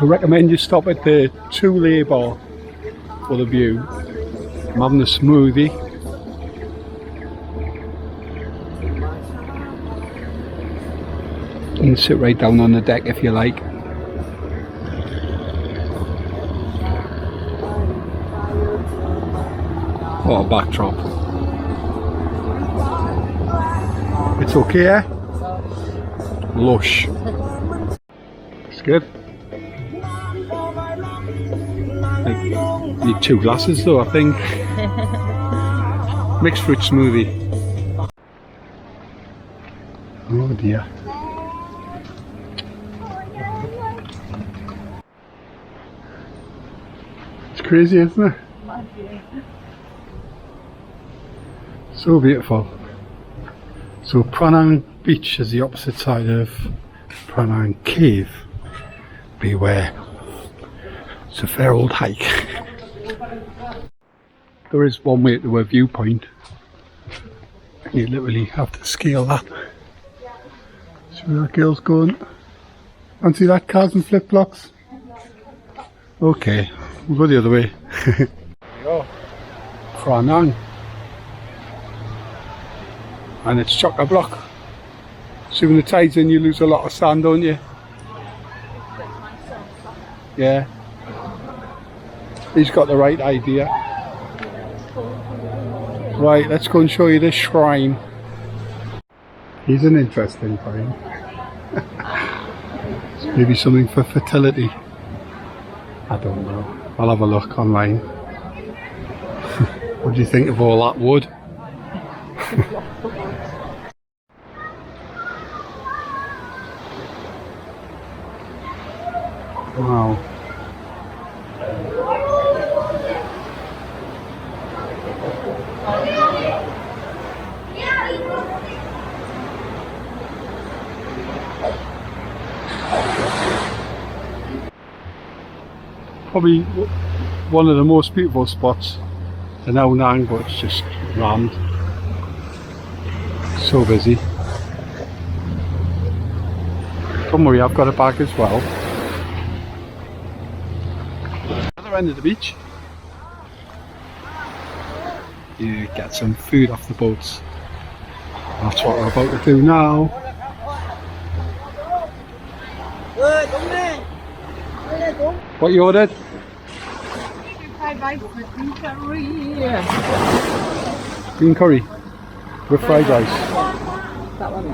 So I recommend you stop at the Railay bar for the view. I'm having a smoothie. You can sit right down on the deck if you like. What a backdrop. It's okay, eh? Lush. It's good. Need 2 glasses though, I think. Mixed fruit smoothie. Oh dear. It's crazy, isn't it? So beautiful. So Railay Beach is the opposite side of Railay Cave. Beware. It's a fair old hike. There is one way to a viewpoint. You literally have to scale that. See where that girl's going? Fancy that, cars and flip-flops? Okay, we'll go the other way. There we go. Railay. And it's chock-a-block. So when the tide's in, you lose a lot of sand, don't you? Yeah. He's got the right idea. Right, let's go and show you this shrine. He's an interesting find. Maybe something for fertility. I don't know. I'll have a look online. What do you think of all that wood? Wow. Probably one of the most beautiful spots in Ao Nang, but it's just rammed. So busy. Don't worry, I've got a bag as well. Other end of the beach. You get some food off the boats. That's what we're about to do now. What you ordered? Fried rice with green curry. Green curry with fried rice. That one.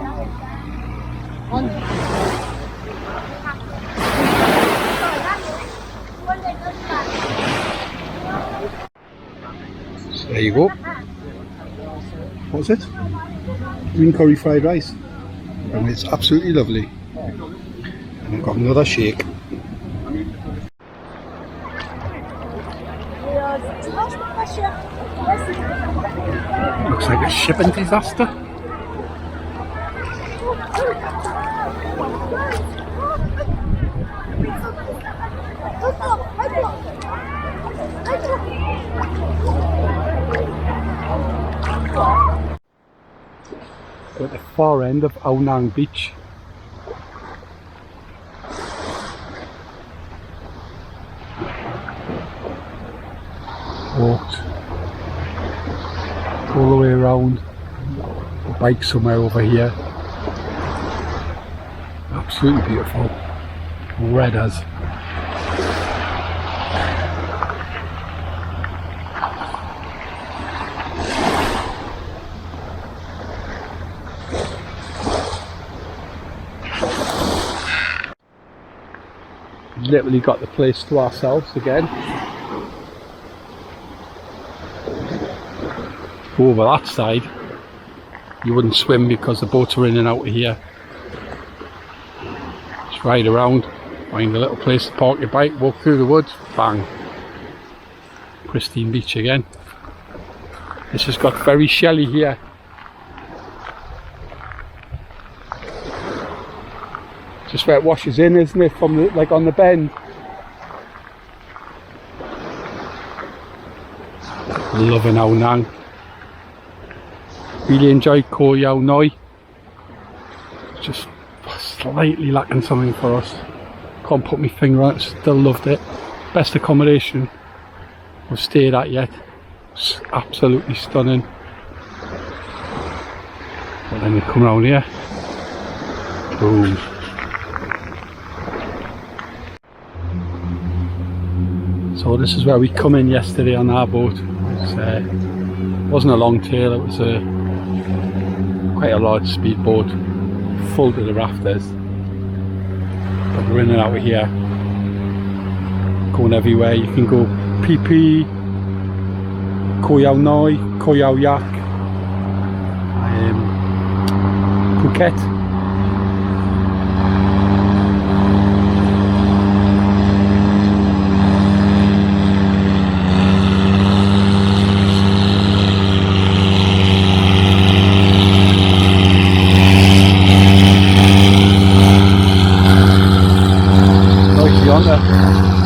So there you go. What was it? Green curry fried rice. And it's absolutely lovely. And I've got another shake. Looks like a shipping disaster. We're at the far end of Ao Nang Beach. Walked all the way around, the bike somewhere over here. Absolutely beautiful. Red as. Literally got the place to ourselves again. Over that side you wouldn't swim because the boats are in and out of here. Just ride around, find a little place to park your bike, walk through the woods, bang, pristine beach again. This has got very shelly here. Just where it washes in, isn't it, from the, like on the bend. Loving Ao Nang. Really enjoyed Koh Yao Noi. Just slightly lacking something for us. Can't put my finger on it, still loved it. Best accommodation I've stayed at yet. It's absolutely stunning. But then you come around here, boom. So this is where we come in yesterday on our boat. It wasn't a long tail, it was quite a large speedboat, full to the rafters. But we're in and out of here, going everywhere. You can go Phi Phi, Koh Yao Noi, Koh Yao Yak, Phuket. Right yonder.